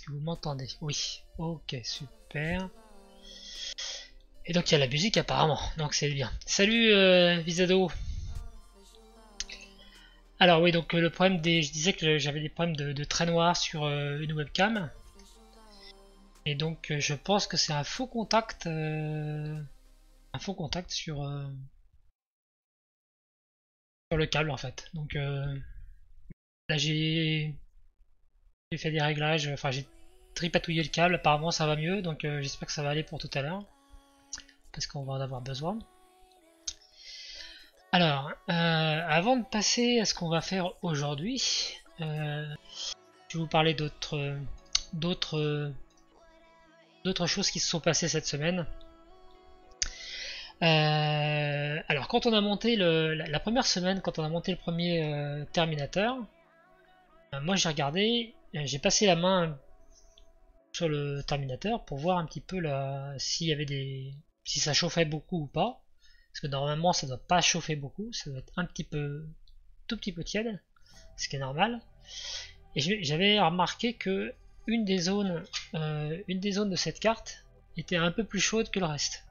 que vous m'entendez? Oui. Ok, super. Et donc il y a la musique apparemment, donc c'est bien. Salut Visado. Alors oui, donc le problème des... Je disais que j'avais des problèmes de trait noir sur une webcam. Et donc je pense que c'est un faux contact. Un faux contact sur le câble en fait. Donc là j'ai fait des réglages, enfin j'ai tripatouillé le câble, apparemment ça va mieux, donc j'espère que ça va aller pour tout à l'heure. Parce qu'on va en avoir besoin. Alors, avant de passer à ce qu'on va faire aujourd'hui, je vais vous parler d'autres choses qui se sont passées cette semaine. Alors, quand on a monté la première semaine, quand on a monté le premier Terminator, moi j'ai regardé, j'ai passé la main sur le Terminator pour voir un petit peu s'il y avait si ça chauffait beaucoup ou pas. Parce que normalement ça doit pas chauffer beaucoup, ça doit être tout petit peu tiède, ce qui est normal. Et j'avais remarqué que une des zones de cette carte était un peu plus chaude que le reste.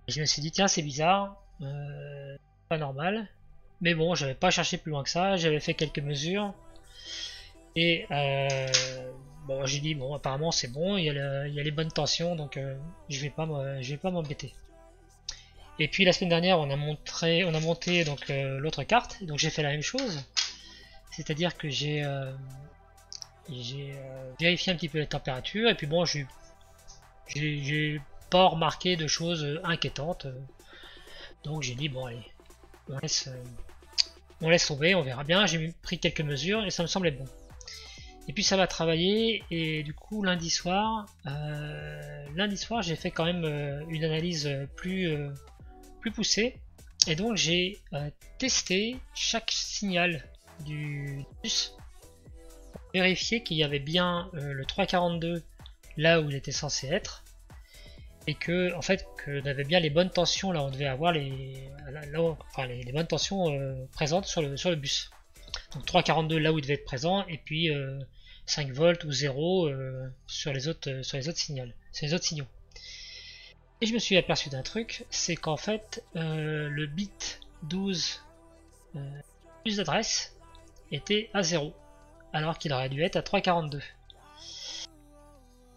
Et je me suis dit tiens c'est bizarre, pas normal. Mais bon, j'avais pas cherché plus loin que ça, j'avais fait quelques mesures. Et bon, j'ai dit bon apparemment c'est bon, il y a les bonnes tensions, donc je vais pas m'embêter. Et puis la semaine dernière, on a monté donc l'autre carte, donc j'ai fait la même chose. C'est-à-dire que j'ai vérifié un petit peu la température, et puis bon, j'ai pas remarqué de choses inquiétantes. Donc j'ai dit bon allez, on laisse tomber, on verra bien. J'ai pris quelques mesures et ça me semblait bon. Et puis ça va travailler, et du coup lundi soir j'ai fait quand même une analyse plus poussé, et donc j'ai testé chaque signal du bus pour vérifier qu'il y avait bien le 342 là où il était censé être, et que en fait qu'on avait bien les bonnes tensions là où on devait avoir les bonnes tensions présentes sur le bus. Donc 342 là où il devait être présent, et puis 5 volts ou 0 sur les autres signaux. Et je me suis aperçu d'un truc, c'est qu'en fait le bit 12 plus d'adresse était à 0, alors qu'il aurait dû être à 342.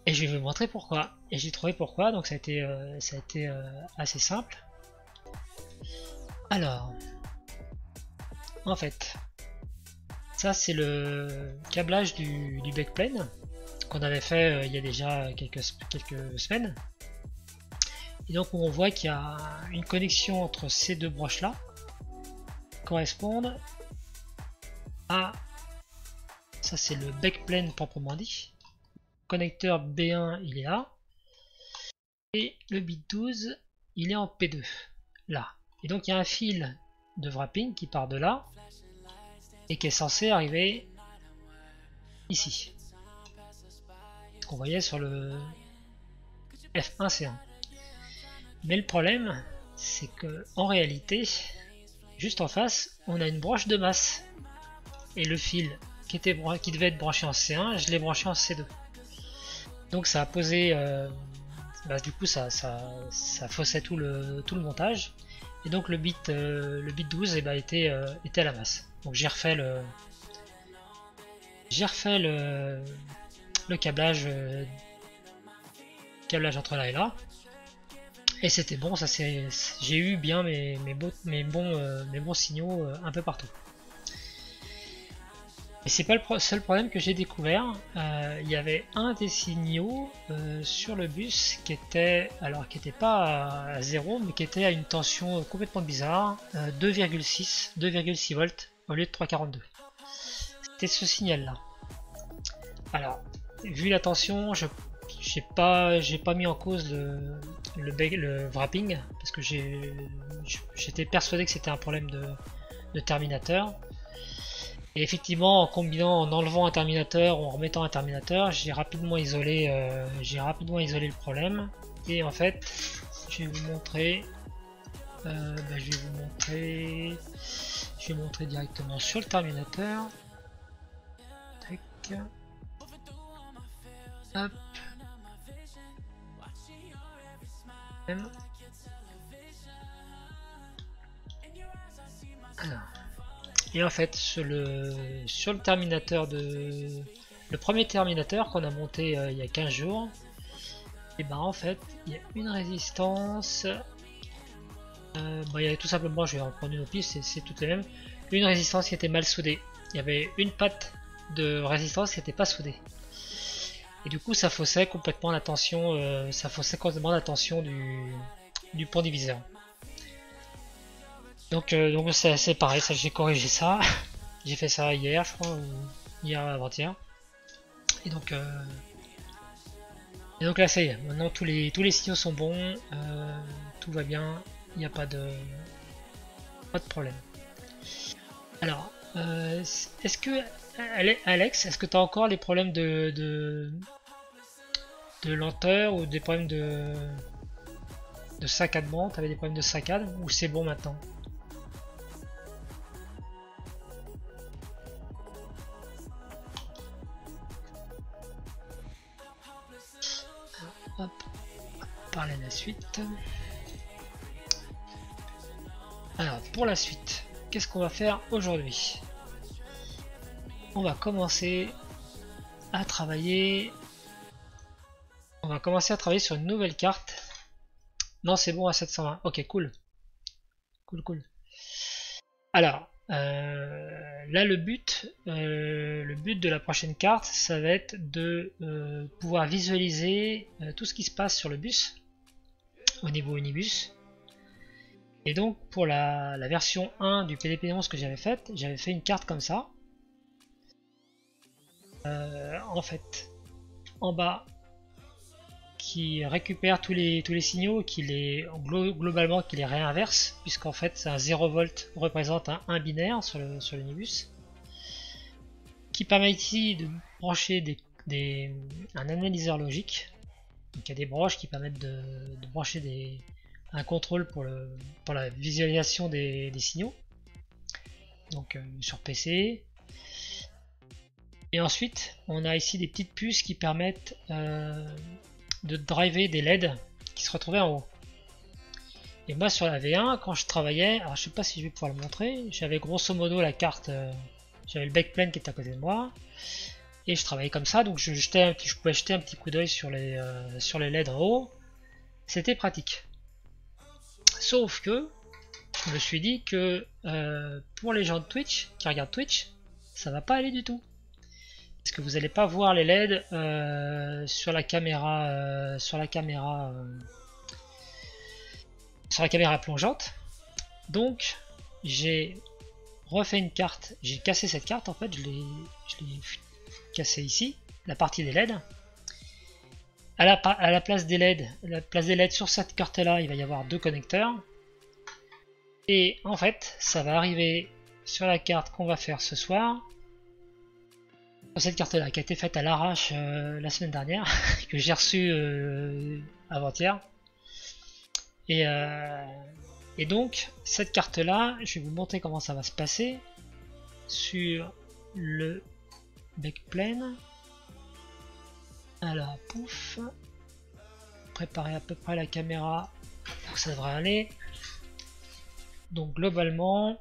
Et je vais vous montrer pourquoi. Et j'ai trouvé pourquoi, donc ça a été assez simple. Alors, en fait, ça c'est le câblage du backplane qu'on avait fait il y a déjà quelques semaines. Et donc on voit qu'il y a une connexion entre ces deux broches là correspondent à, ça c'est le backplane proprement dit, connecteur B1 il est là, et le bit 12 il est en P2 là, et donc il y a un fil de wrapping qui part de là et qui est censé arriver ici, ce qu'on voyait sur le F1C1. Mais le problème, c'est que en réalité, juste en face, on a une broche de masse. Et le fil qui devait être branché en C1, je l'ai branché en C2. Donc ça a posé... du coup, ça faussait tout le montage. Et donc le bit 12 était à la masse. Donc j'ai refait le câblage entre là et là. Et c'était bon, j'ai eu bien mes bons signaux un peu partout. Et c'est pas le seul problème que j'ai découvert. Il y avait un des signaux sur le bus qui était pas à 0, mais qui était à une tension complètement bizarre, 2,6 volts au lieu de 3,42. C'était ce signal là. Alors, vu la tension, j'ai pas mis en cause le wrapping, parce que j'étais persuadé que c'était un problème de terminateur. Et effectivement, en enlevant un terminateur ou en remettant un terminateur, j'ai rapidement isolé le problème. Et en fait, je vais vous montrer directement sur le terminateur. Tac. Hop. Alors. Et en fait, sur le terminateur le premier terminateur qu'on a monté il y a 15 jours, et ben en fait, il y a une résistance. Il y avait tout simplement, je vais en prendre une au pif, c'est toutes les mêmes. Une résistance qui était mal soudée. Il y avait une patte de résistance qui n'était pas soudée. Et du coup, ça faussait complètement la tension, du pont diviseur. Donc c'est pareil, ça j'ai corrigé ça. J'ai fait ça hier, je crois, ou hier avant-hier. Et donc là ça y est, maintenant tous les signaux sont bons, tout va bien, il n'y a pas de problème. Alors, est-ce que Alex, est-ce que tu as encore les problèmes de lenteur ou des problèmes de saccadement? Tu avais des problèmes de saccade ou c'est bon maintenant? Hop, parler de la suite. Alors, pour la suite, qu'est-ce qu'on va faire aujourd'hui? On va commencer à travailler. On va commencer à travailler sur une nouvelle carte. Non, c'est bon à 720. Ok, cool. Cool. Alors, là le but de la prochaine carte, ça va être de pouvoir visualiser tout ce qui se passe sur le bus au niveau Unibus. Et donc pour la version 1 du PDP-11 que j'avais fait une carte comme ça. En fait, en bas, qui récupère tous les signaux, globalement qui les réinverse, puisqu'en fait c'est un 0 volt représente un 1 binaire sur l'Unibus, qui permet ici de brancher un analyseur logique. Donc il y a des broches qui permettent de brancher un contrôle pour la visualisation des signaux, donc sur PC. Et ensuite on a ici des petites puces qui permettent de driver des LED qui se retrouvaient en haut. Et moi sur la V1, quand je travaillais, alors je sais pas si je vais pouvoir le montrer, j'avais grosso modo la carte, j'avais le backplane qui était à côté de moi, et je travaillais comme ça, donc je pouvais jeter un petit coup d'œil sur les LED en haut, c'était pratique. Sauf que je me suis dit que pour les gens de Twitch, qui regardent Twitch, ça va pas aller du tout. Parce que vous n'allez pas voir les LED sur la caméra plongeante. Donc j'ai refait une carte, j'ai cassé cette carte en fait, je l'ai cassée ici, la partie des LED. À la place des LED, sur cette carte là, il va y avoir deux connecteurs. Et en fait, ça va arriver sur la carte qu'on va faire ce soir. Cette carte là qui a été faite à l'arrache la semaine dernière, que j'ai reçue avant-hier. Et donc cette carte là, je vais vous montrer comment ça va se passer sur le backplane. Alors pouf, préparer à peu près la caméra, donc ça devrait aller. Donc globalement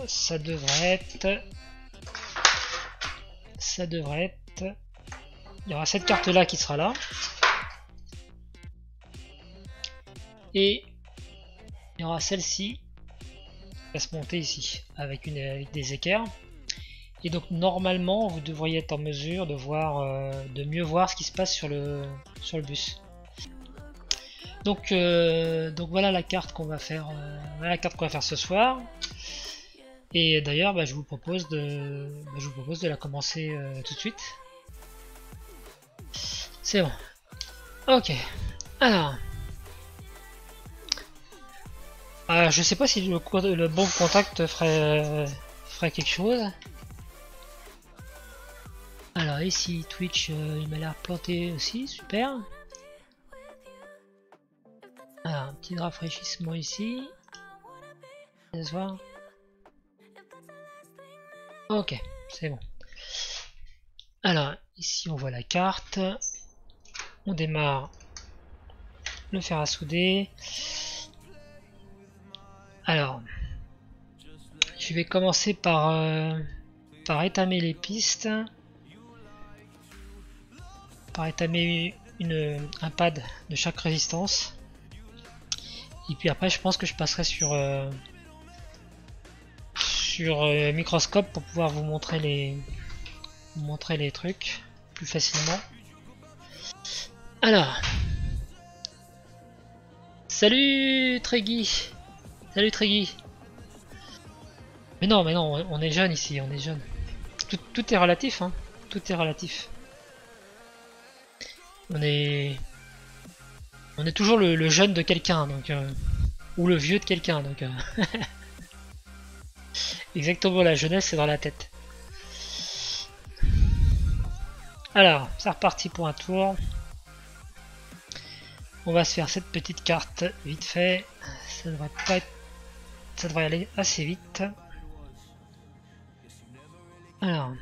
ça devrait être il y aura cette carte là qui sera là et il y aura celle-ci qui va se monter ici avec des équerres, et donc normalement vous devriez être en mesure de mieux voir ce qui se passe sur le bus. Donc voilà la carte qu'on va faire, ce soir. Et d'ailleurs, je vous propose de la commencer tout de suite. C'est bon. Ok. Alors, je sais pas si le bon contact ferait quelque chose. Alors ici Twitch, il m'a l'air planté aussi, super. Alors, un petit rafraîchissement ici. Ok, c'est bon. Alors, ici on voit la carte. On démarre le fer à souder. Alors, je vais commencer par étamer les pistes. Par étamer un pad de chaque résistance. Et puis après, je pense que je passerai sur microscope pour pouvoir vous montrer les trucs plus facilement. Alors, salut Treggy, salut Treggy. Mais non, on est jeune ici, on est jeune. Tout est relatif, hein. Tout est relatif. On est toujours le jeune de quelqu'un, donc ou le vieux de quelqu'un, donc exactement, la jeunesse c'est dans la tête. Alors, c'est reparti pour un tour. On va se faire cette petite carte vite fait. Ça devrait pas être... Ça devrait aller assez vite. Alors.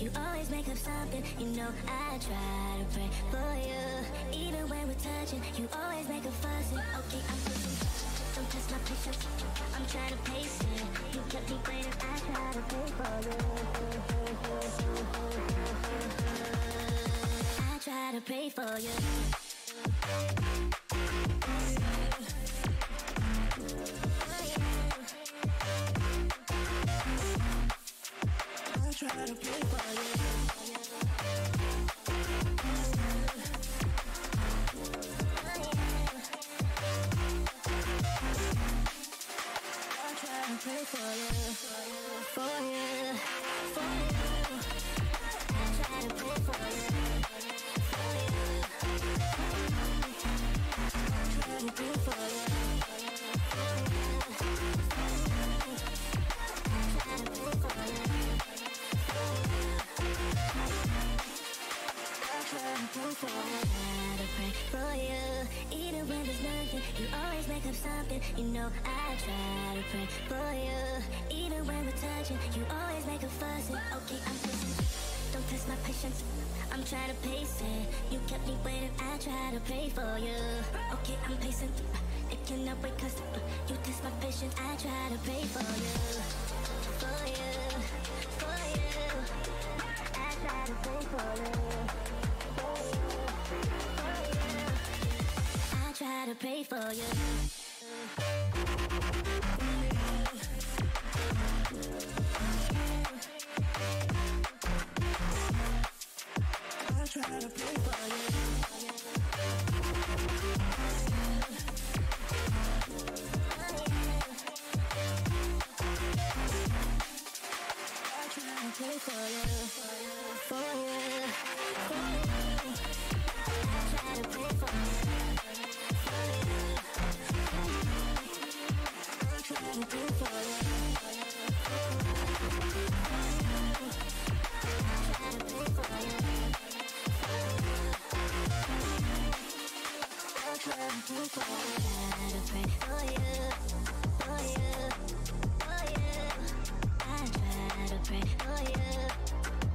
You always make up something, you know I try to pray for you. Even when we're touching, you always make a fuss. Okay, I'm pushing, don't test my patience. I'm trying to pace it. You kept me waiting, I try to pray for you. I try to pray for you. Try to play for you. I try to play for you, for you, for you. I try to play for you, for you. I try to play for you, for you. I try to play for you. I pray for you, even when there's nothing. You always make up something. You know I try to pray for you, even when we're touching. You always make a fuss. Okay, I'm pushing. Don't test my patience. I'm trying to pace it. You kept me waiting. I try to pray for you. Okay, I'm pacing. It cannot wait 'cause you test my patience. I try to pray for you, for you, for you. I try to pray for you. I try to pray for you. I try to pray for you. I try to pray for you,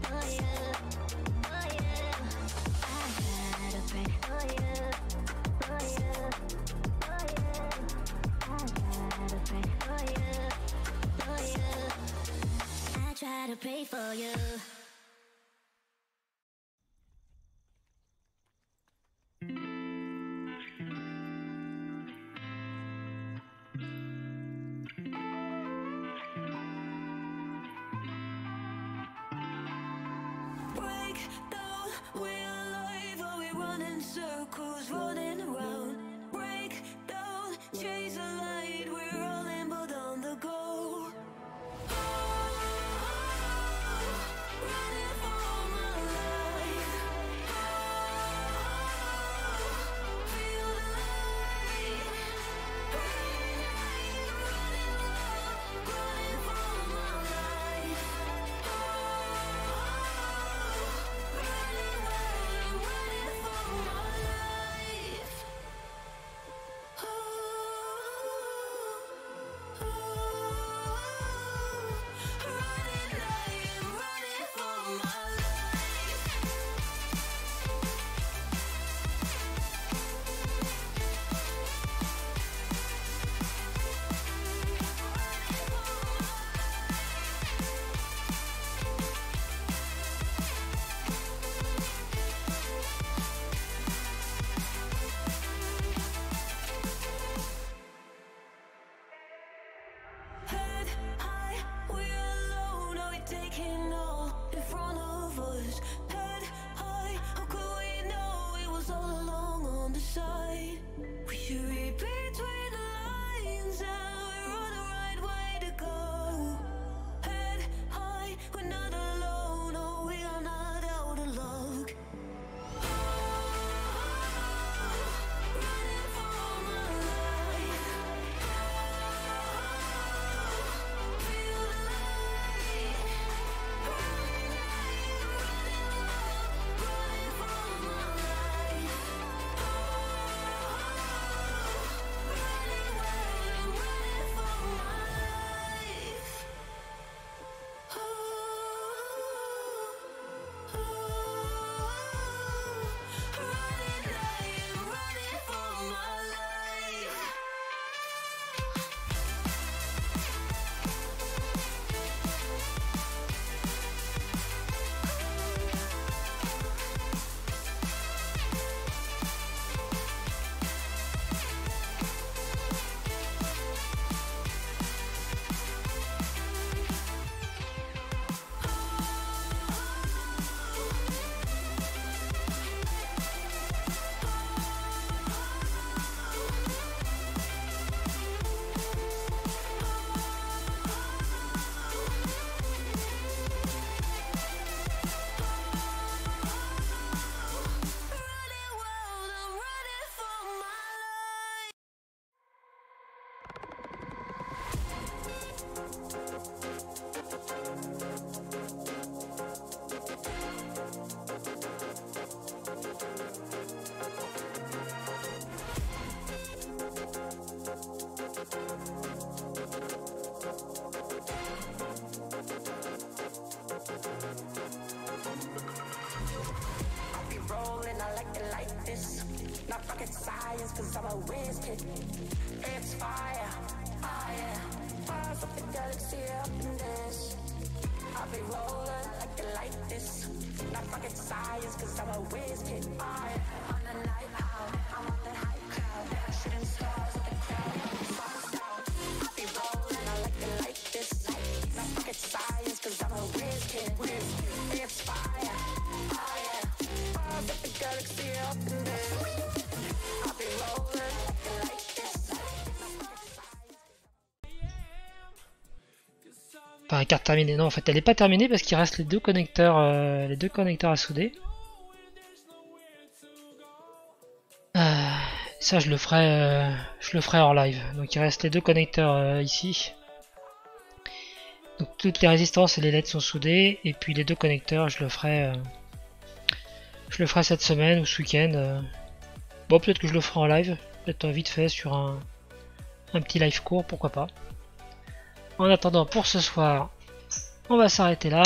for you, for you. I try to pray for you. To pray for you. Not rocket science, cause I'm a whiz kid. It's fire, fire. Bars of the galaxy up in this. I'll be rolling like you like this. Not rocket science, cause I'm a whiz kid. Fire. On the night out, I'm on that high cloud. Shooting stars at the crowd. Songs down. I'll be rolling like you like this. Not rocket science, cause I'm a whiz kid. It's fire, fire. Bars of the galaxy up in this. Enfin, carte terminée. Non, en fait, elle n'est pas terminée parce qu'il reste les deux connecteurs à souder. Ça, je le ferai hors live. Donc, il reste les deux connecteurs ici. Donc, toutes les résistances et les LED sont soudées. Et puis, les deux connecteurs, je le ferai cette semaine ou ce week-end. Bon, peut-être que je le ferai en live. Peut-être vite fait sur un petit live court, pourquoi pas. En attendant, pour ce soir, on va s'arrêter là.